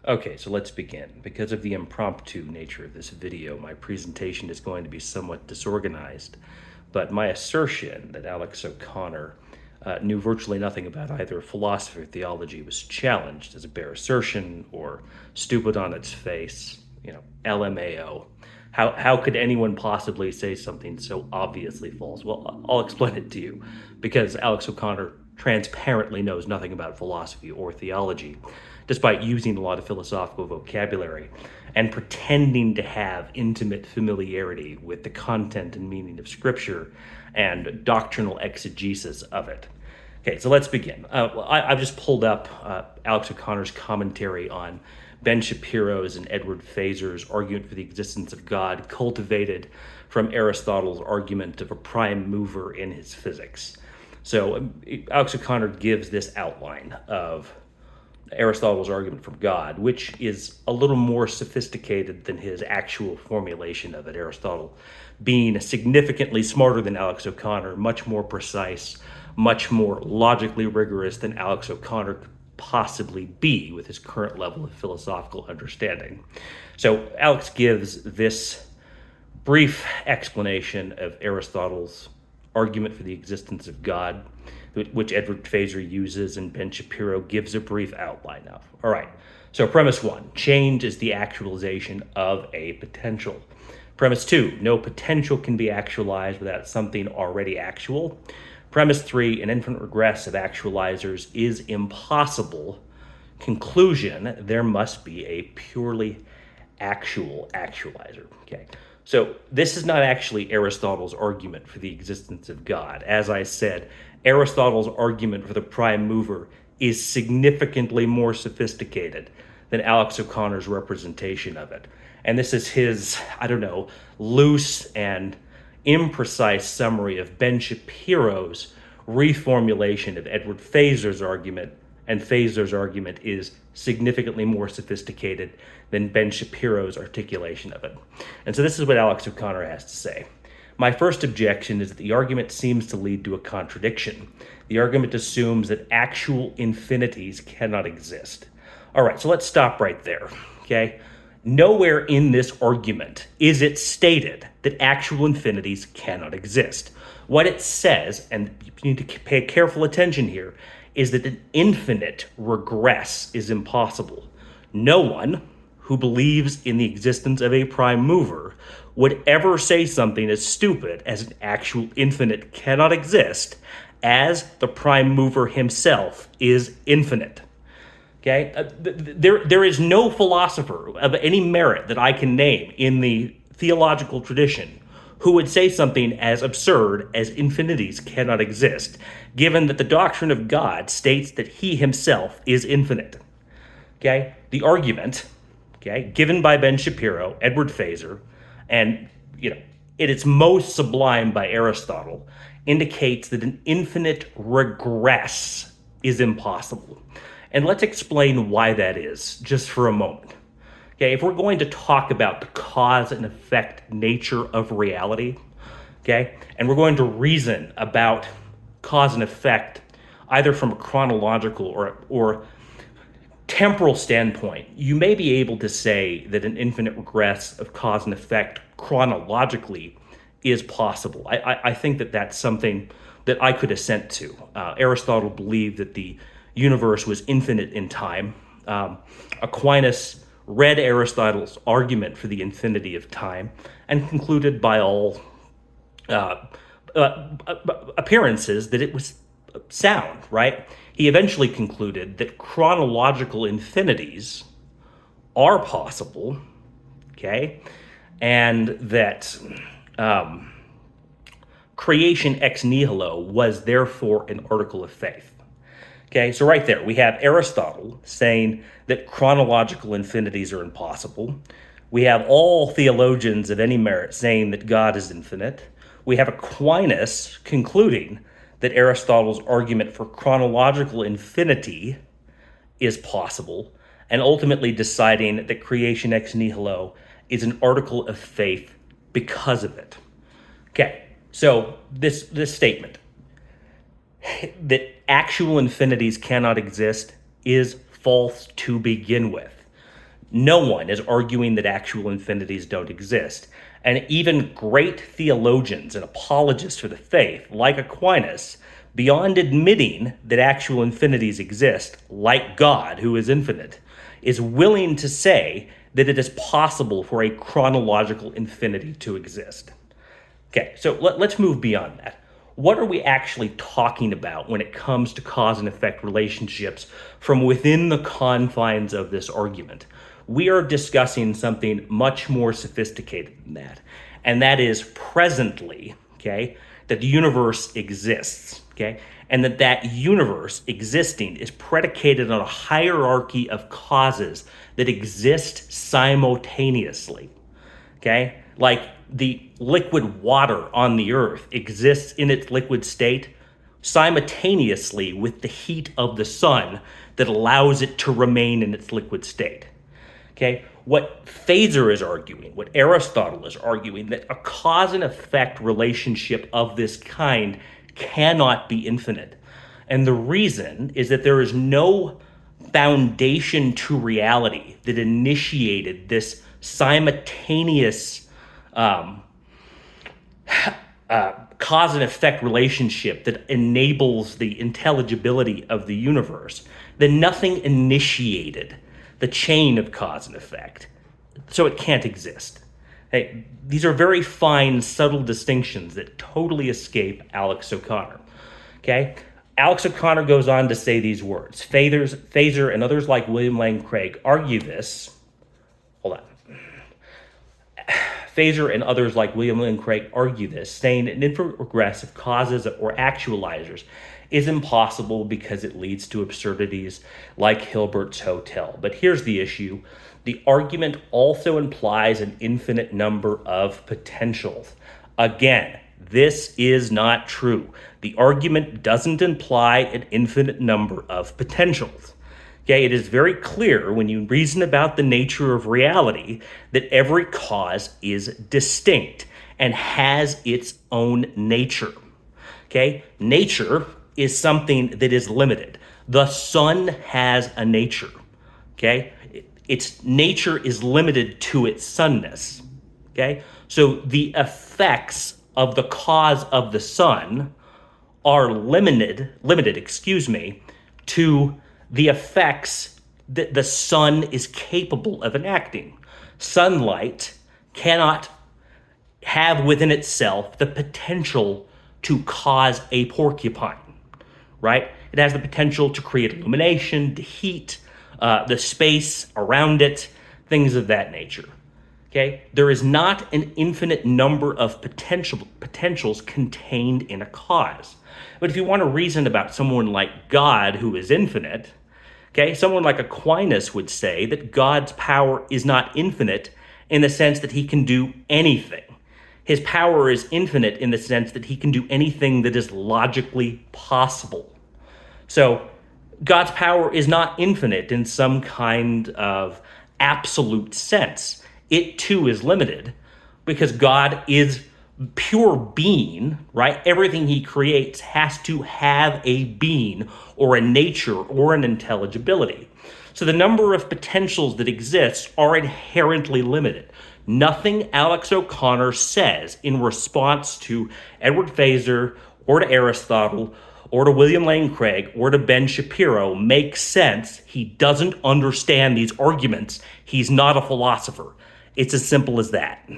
Okay, so let's begin. Because of the impromptu nature of this video, my presentation is going to be somewhat disorganized, but my assertion that Alex O'Connor knew virtually nothing about either philosophy or theology was challenged as a bare assertion or stupid on its face, LMAO. How could anyone possibly say something so obviously false? Well, I'll explain it to you. Because Alex O'Connor transparently knows nothing about philosophy or theology, despite using a lot of philosophical vocabulary and pretending to have intimate familiarity with the content and meaning of Scripture and doctrinal exegesis of it. Okay, so let's begin. I've just pulled up Alex O'Connor's commentary on Ben Shapiro's and Edward Feser's argument for the existence of God, cultivated from Aristotle's argument of a prime mover in his physics. So Alex O'Connor gives this outline of Aristotle's argument from God, which is a little more sophisticated than his actual formulation of it. Aristotle being significantly smarter than Alex O'Connor, much more precise, much more logically rigorous than Alex O'Connor could possibly be with his current level of philosophical understanding. So Alex gives this brief explanation of Aristotle's argument for the existence of God, which Edward Feser uses, and Ben Shapiro gives a brief outline of. All right, so premise one, change is the actualization of a potential. Premise two, no potential can be actualized without something already actual. Premise three, an infinite regress of actualizers is impossible. Conclusion, there must be a purely actual actualizer. Okay, so this is not actually Aristotle's argument for the existence of God. As I said, Aristotle's argument for the prime mover is significantly more sophisticated than Alex O'Connor's representation of it. And this is his, loose and imprecise summary of Ben Shapiro's reformulation of Edward Feser's argument, and Feser's argument is significantly more sophisticated than Ben Shapiro's articulation of it. And so this is what Alex O'Connor has to say. My first objection is that the argument seems to lead to a contradiction. The argument assumes that actual infinities cannot exist. All right, so let's stop right there, okay? Nowhere in this argument is it stated that actual infinities cannot exist. What it says, and you need to pay careful attention here, is that an infinite regress is impossible. No one who believes in the existence of a prime mover would ever say something as stupid as an actual infinite cannot exist, as the prime mover himself is infinite. Okay? There is no philosopher of any merit that I can name in the theological tradition who would say something as absurd as infinities cannot exist, given that the doctrine of God states that he himself is infinite. Okay? The argument, given by Ben Shapiro, Edward Feser, and, at its most sublime by Aristotle, indicates that an infinite regress is impossible. And let's explain why that is, just for a moment. Okay, if we're going to talk about the cause and effect nature of reality, and we're going to reason about cause and effect either from a chronological or temporal standpoint, you may be able to say that an infinite regress of cause and effect chronologically is possible. I think that that's something that I could assent to. Aristotle believed that the universe was infinite in time. Aquinas read Aristotle's argument for the infinity of time and concluded by all appearances that it was sound, right? He eventually concluded that chronological infinities are possible, and that creation ex nihilo was therefore an article of faith. Okay, so right there, we have Aristotle saying that chronological infinities are impossible. We have all theologians of any merit saying that God is infinite. We have Aquinas concluding that Aristotle's argument for chronological infinity is possible, and ultimately deciding that creation ex nihilo is an article of faith because of it. Okay, so this statement that actual infinities cannot exist is false to begin with. No one is arguing that actual infinities don't exist. And even great theologians and apologists for the faith, like Aquinas, beyond admitting that actual infinities exist, like God, who is infinite, is willing to say that it is possible for a chronological infinity to exist. Okay, so let's move beyond that. What are we actually talking about when it comes to cause and effect relationships from within the confines of this argument? We are discussing something much more sophisticated than that. And that is presently, okay, that the universe exists, okay? And that universe existing is predicated on a hierarchy of causes that exist simultaneously, okay? Like the liquid water on the earth exists in its liquid state simultaneously with the heat of the sun that allows it to remain in its liquid state. Okay, what Phaser is arguing, what Aristotle is arguing, that a cause and effect relationship of this kind cannot be infinite. And the reason is that there is no foundation to reality that initiated this simultaneous cause and effect relationship that enables the intelligibility of the universe. Then nothing initiated the chain of cause and effect, so it can't exist. Hey, these are very fine, subtle distinctions that totally escape Alex O'Connor. Okay, Alex O'Connor goes on to say these words. Phaser and others like William Lane Craig argue this. Hold on. Phaser and others like William Lane Craig argue this, saying an infinite regress of causes or actualizers is impossible because it leads to absurdities like Hilbert's Hotel. But here's the issue. The argument also implies an infinite number of potentials. Again, this is not true. The argument doesn't imply an infinite number of potentials. Okay, it is very clear when you reason about the nature of reality that every cause is distinct and has its own nature. Okay, nature is something that is limited. The sun has a nature. Okay, its nature is limited to its sunness. Okay, so the effects of the cause of the sun are limited, to the effects that the sun is capable of enacting. Sunlight cannot have within itself the potential to cause a porcupine, right? It has the potential to create illumination, to heat the space around it, things of that nature. Okay, there is not an infinite number of potentials contained in a cause. But if you want to reason about someone like God who is infinite, okay, someone like Aquinas would say that God's power is not infinite in the sense that he can do anything. His power is infinite in the sense that he can do anything that is logically possible. So God's power is not infinite in some kind of absolute sense. It too is limited because God is pure being, right? Everything he creates has to have a being or a nature or an intelligibility. So the number of potentials that exist are inherently limited. Nothing Alex O'Connor says in response to Edward Phaser or to Aristotle or to William Lane Craig or to Ben Shapiro makes sense. He doesn't understand these arguments. He's not a philosopher. It's as simple as that.